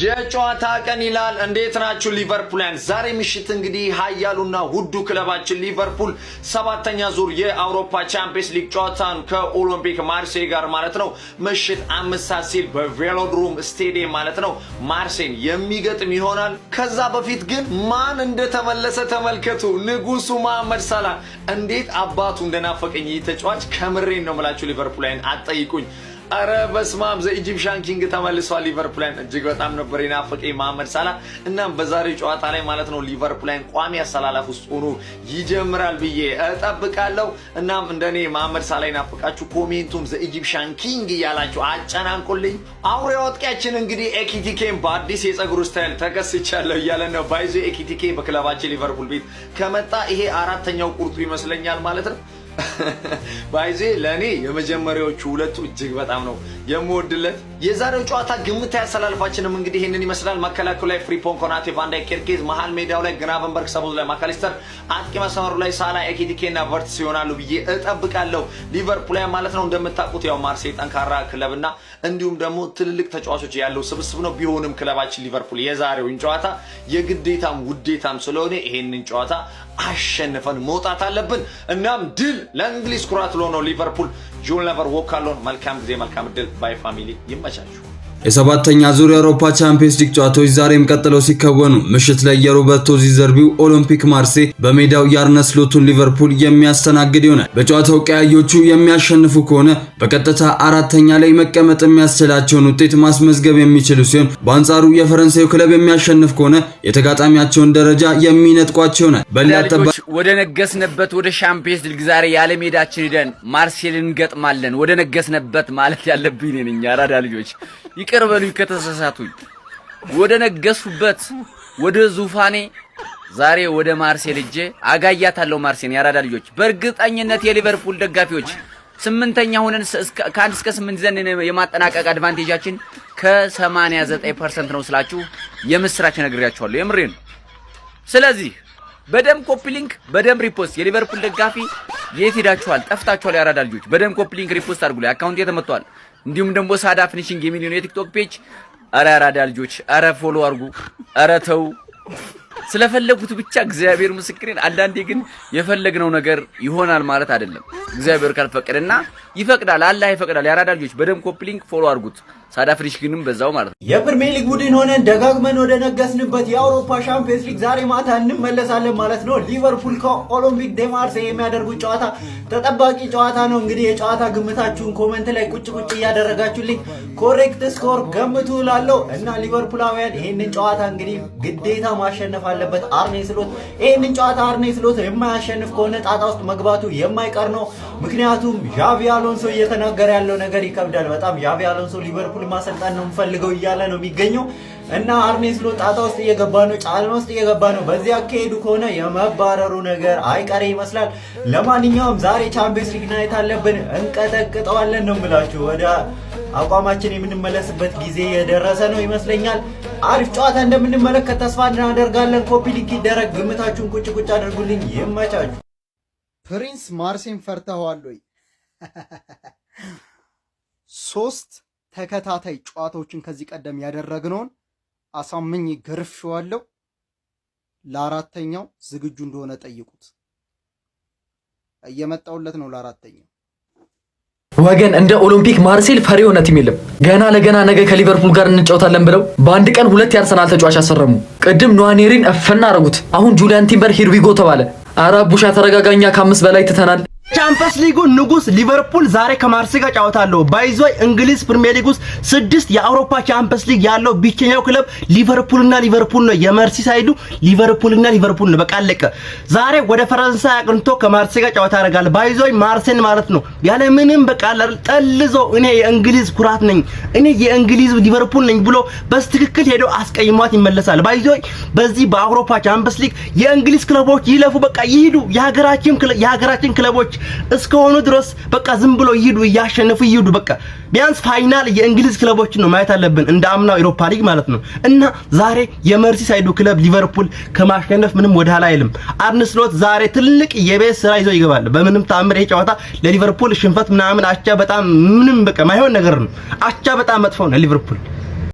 የጨዋታ ቀን ይላል። እንዴት ናችሁ ሊቨርፑልያን? ዛሬ ምሽት እንግዲህ ኃያሉና ውዱ ክለባችን ሊቨርፑል ሰባተኛ ዙር የአውሮፓ ቻምፒየንስ ሊግ ጨዋታን ከኦሎምፒክ ማርሴይ ጋር ማለት ነው ምሽት 5 ሰዓት ሲል በቬሎድሮም ስቴዲየም ማለት ነው ማርሴይን የሚገጥም ይሆናል። ከዛ በፊት ግን ማን እንደተመለሰ ተመልከቱ። ንጉሱ መሐመድ ሳላህ እንዴት አባቱ እንደናፈቀኝ ተጫዋች ከምሬን ነው የምላችሁ ሊቨርፑልያን አትጠይቁኝ። አረ በስማም ዘኢጂፕሽያን ኪንግ ተመልሷል። ሊቨርፑልን እጅግ በጣም ነበር የናፈቀኝ መሐመድ ሳላህ። እናም በዛሬው ጨዋታ ላይ ማለት ነው ሊቨርፑልን ቋሚ አሰላለፍ ውስጥ ሆኖ ይጀምራል ብዬ እጠብቃለሁ። እናም እንደኔ መሐመድ ሳላህ ይናፈቃችሁ ኮሜንቱም ዘኢጂፕሽያን ኪንግ እያላችሁ አጨናንቁልኝ። አውሬ አጥቂያችን እንግዲህ ኤኪቲኬን በአዲስ የፀጉር ስታይል ተከስቻለሁ እያለ ነው። ባይዞ ኤኪቲኬ በክለባችን ሊቨርፑል ቤት ከመጣ ይሄ አራተኛው ቁርጡ ይመስለኛል ማለት ነው። ባይዜ ለኔ የመጀመሪያዎቹ ሁለቱ እጅግ በጣም ነው የምወድለት። የዛሬው ጨዋታ ግምት ያሰላልፋችንም እንግዲህ ይሄንን ይመስላል። መከላከሉ ላይ ፍሪፖን፣ ኮናቴ፣ ቫንዳይክ፣ ኬርኬዝ፣ መሃል ሜዳው ላይ ግራቨንበርግ፣ ሰቦዝ ላይ ማካሊስተር፣ አጥቂ መስመሩ ላይ ሳላህ፣ ኤኪቲኬና ቨርትስ ይሆናሉ ብዬ እጠብቃለሁ። ሊቨርፑልያን ማለት ነው እንደምታውቁት ያው ማርሴይ ጠንካራ ክለብና እንዲሁም ደግሞ ትልልቅ ተጫዋቾች ያለው ስብስብ ነው። ቢሆንም ክለባችን ሊቨርፑል የዛሬውን ጨዋታ የግዴታም ውዴታም ስለሆነ ይሄንን ጨዋታ አሸንፈን መውጣት አለብን። እናም ድል ለእንግሊዝ ኩራት ለሆነው ሊቨርፑል ጁል ነቨር ዎክ አሎን። መልካም ጊዜ፣ መልካም ድል። ባይ ፋሚሊ፣ ይመቻችሁ። የሰባተኛ ዙር የአውሮፓ ቻምፒየንስ ሊግ ጨዋታዎች ዛሬም ቀጥለው ሲከወኑ ምሽት ላይ የሮበርቶ ዚዘርቢው ኦሎምፒክ ማርሴይ በሜዳው የአርነ ስሎቱን ሊቨርፑል የሚያስተናግድ ይሆናል። በጨዋታው ቀያዮቹ የሚያሸንፉ ከሆነ በቀጥታ አራተኛ ላይ መቀመጥ የሚያስችላቸውን ውጤት ማስመዝገብ የሚችሉ ሲሆን በአንጻሩ የፈረንሳዩ ክለብ የሚያሸንፍ ከሆነ የተጋጣሚያቸውን ደረጃ የሚነጥቋቸው ይሆናል። ወደ ነገስንበት ወደ ቻምፒየንስ ሊግ ዛሬ ያለ ሜዳችን ሄደን ማርሴይን እንገጥማለን። ወደ ነገስንበት ማለት ያለብኝ ነኝ አራዳ ልጆች ይቀርበሉ ከተሳሳቱኝ። ወደ ነገሱበት ወደ ዙፋኔ ዛሬ ወደ ማርሴይ ልጄ አጋያታለሁ ማርሴይን ያራዳ ልጆች። በእርግጠኝነት የሊቨርፑል ደጋፊዎች ስምንተኛ ሆነን ከ1 እስከ 8 ዘን የማጠናቀቅ አድቫንቴጃችን ከ89% ነው ስላችሁ የምስራች ነግሬያችኋለሁ። የምሬን። ስለዚህ በደም ኮፒ ሊንክ በደም ሪፖስት የሊቨርፑል ደጋፊ የት ሄዳችኋል? ጠፍታችኋል። ያራዳ ልጆች በደም ኮፒ ሊንክ ሪፖስት አድርጉ። አካውንት የተመቷል። እንዲሁም ደግሞ ሳዳ ፊኒሺንግ የሚሊዮን የቲክቶክ ፔጅ አረ ያራዳ ልጆች አረ ፎሎ አድርጉ። አረ ተው ስለፈለጉት ብቻ እግዚአብሔር ምስክሬን። አንዳንዴ ግን የፈለግነው ነገር ይሆናል ማለት አይደለም። እግዚአብሔር ካልፈቀደና ይፈቅዳል፣ አላህ ይፈቅዳል። ያራዳ ልጆች በደም ኮፒ ሊንክ ፎሎ አድርጉት። ሳዳ ፍሪሽኪንም በዛው ማለት ነው። የፕሪሚየር ሊግ ቡድን ሆነን ደጋግመን ወደ ነገስንበት የአውሮፓ ቻምፒየንስ ሊግ ዛሬ ማታ እንመለሳለን ማለት ነው። ሊቨርፑል ከኦሎምፒክ ደ ማርሴይ የሚያደርጉት ጨዋታ ተጠባቂ ጨዋታ ነው። እንግዲህ የጨዋታ ግምታችሁን ኮሜንት ላይ ቁጭ እያደረጋችሁልኝ ኮሬክት ስኮር ገምቱ ላለው እና ሊቨርፑላውያን ይሄንን ጨዋታ እንግዲህ ግዴታ ማሸነፍ አለበት አርኔ ስሎት። ይሄንን ጨዋታ አርኔ ስሎት የማያሸንፍ ከሆነ ጣጣ ውስጥ መግባቱ የማይቀር ነው። ምክንያቱም ዣቪ አሎንሶ እየተናገረ ያለው ነገር ይከብዳል በጣም። ዣቪ አሎንሶ ሊቨርፑል ማሰልጣን ነው የምፈልገው እያለ ነው የሚገኘው እና አርኔ ስሎት ጣጣ ውስጥ እየገባ ነው፣ ጫና ውስጥ እየገባ ነው። በዚህ አካሄዱ ከሆነ የመባረሩ ነገር አይቀሬ ይመስላል። ለማንኛውም ዛሬ ቻምፒየንስ ሊግ ናይት አለብን፣ እንቀጠቅጠዋለን ነው የምላችሁ። ወደ አቋማችን የምንመለስበት ጊዜ የደረሰ ነው ይመስለኛል። አሪፍ ጨዋታ እንደምንመለከት ተስፋ እናደርጋለን። ኮፒ ሊንክ ይደረግ፣ ግምታችሁን ቁጭ አድርጉልኝ። ይመቻችሁ። ፕሪንስ ማርሴይን ፈርተዋል ወይ? 3 ተከታታይ ጨዋታዎችን ከዚህ ቀደም ያደረግነውን አሳምኝ ገርፌዋለሁ። ለአራተኛው ዝግጁ እንደሆነ ጠይቁት። እየመጣውለት ነው ለአራተኛው። ወገን እንደ ኦሎምፒክ ማርሴይ ፈሪ ሆነ ቲም የለም። ገና ለገና ነገ ከሊቨርፑል ጋር እንጫወታለን ብለው በአንድ ቀን 2 የአርሰናል ተጫዋች አሰረሙ። ቅድም ኗኔሪን እፈና አረጉት። አሁን ጁሊያን ቲምበር ሂርዊጎ ተባለ። አረ ቡሻ ተረጋጋኛ፣ ከ5 በላይ ትተናል። ቻምፒየንስ ሊጉ ንጉስ ሊቨርፑል ዛሬ ከማርሴይ ጋር ጨዋታለው። ባይዞይ እንግሊዝ ፕሪሚየር ሊግ ውስጥ 6 የአውሮፓ ቻምፒየንስ ሊግ ያለው ብቸኛው ክለብ ሊቨርፑልና ሊቨርፑል ነው። የመርሲሳይዱ ሊቨርፑልና ሊቨርፑል ነው። በቃ አለቀ። ዛሬ ወደ ፈረንሳይ አቅንቶ ከማርሴይ ጋር ጨዋታ ያደርጋል። ባይዞይ ማርሴይን ማለት ነው ያለ ምንም በቃ ጠልዞ እኔ የእንግሊዝ ኩራት ነኝ፣ እኔ የእንግሊዝ ሊቨርፑል ነኝ ብሎ በትክክል ሄዶ አስቀይሟት ይመለሳል። ባይዞይ በዚህ በአውሮፓ ቻምፒየንስ ሊግ የእንግሊዝ ክለቦች ይለፉ፣ በቃ ይሄዱ። የሀገራችን ክለቦች እስከሆኑ ድረስ በቃ ዝም ብሎ ይሄዱ፣ እያሸነፉ ይሄዱ። በቃ ቢያንስ ፋይናል የእንግሊዝ ክለቦችን ነው ማየት አለብን፣ እንደ አምናው አውሮፓ ሊግ ማለት ነው። እና ዛሬ የመርሲሳይዱ ክለብ ሊቨርፑል ከማሸነፍ ምንም ወደ ኋላ አይልም። አርነ ስሎት ዛሬ ትልቅ የቤት ስራ ይዞ ይገባል። በምንም ታምር ይሄ ጨዋታ ለሊቨርፑል ሽንፈት ምናምን አቻ በጣም ምንም በቃ ማይሆን ነገር ነው። አቻ በጣም መጥፎ ነው ለሊቨርፑል።